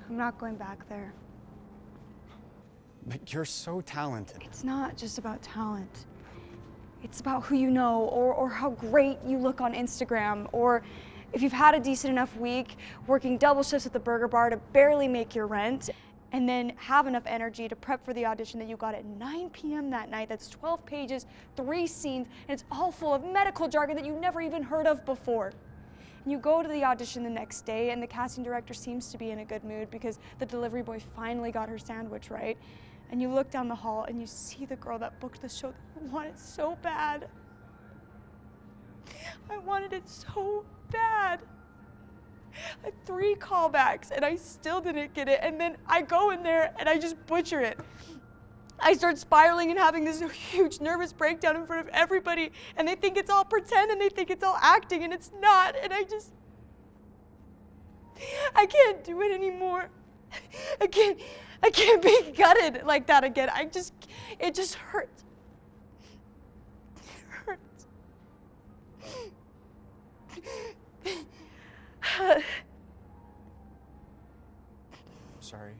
I'm not going back there. But you're so talented. It's not just about talent. It's about who you know, or how great you look on Instagram, or if you've had a decent enough week working double shifts at the burger bar to barely make your rent, and then have enough energy to prep for the audition that you got at 9 p.m. that night. That's 12 pages, 3 scenes, and it's all full of medical jargon that you never even heard of before. And you go to the audition the next day, and the casting director seems to be in a good mood because the delivery boy finally got her sandwich right. And you look down the hall and you see the girl that booked the show that you wanted so bad. I wanted it so bad. I had 3 callbacks and I still didn't get it. And then I go in there and I just butcher it. I start spiraling and having this huge nervous breakdown in front of everybody, and they think it's all pretend and they think it's all acting, and it's not. And I can't do it anymore. I can't be gutted like that again. It just hurts. It hurts. Sorry.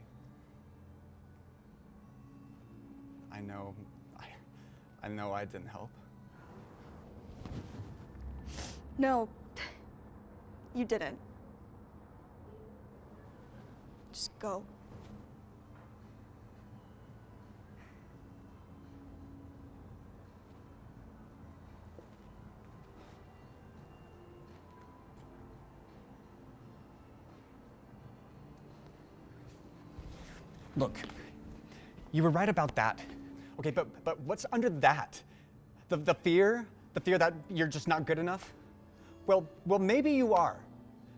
I know I didn't help. No, you didn't. Just go. Look, you were right about that. Okay, but what's under that? The fear that you're just not good enough? Well, maybe you are.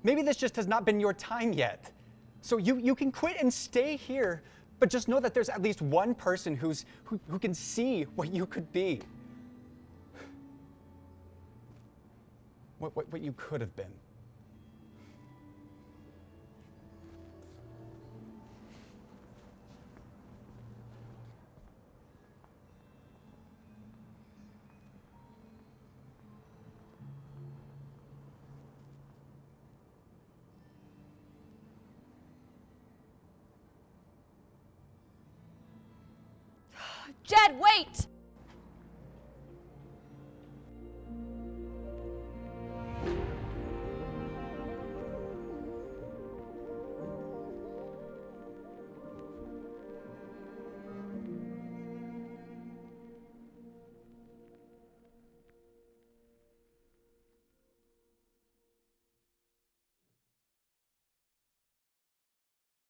Maybe this just has not been your time yet. So you can quit and stay here, but just know that there's at least one person who can see what you could be. What you could have been. Jed, wait!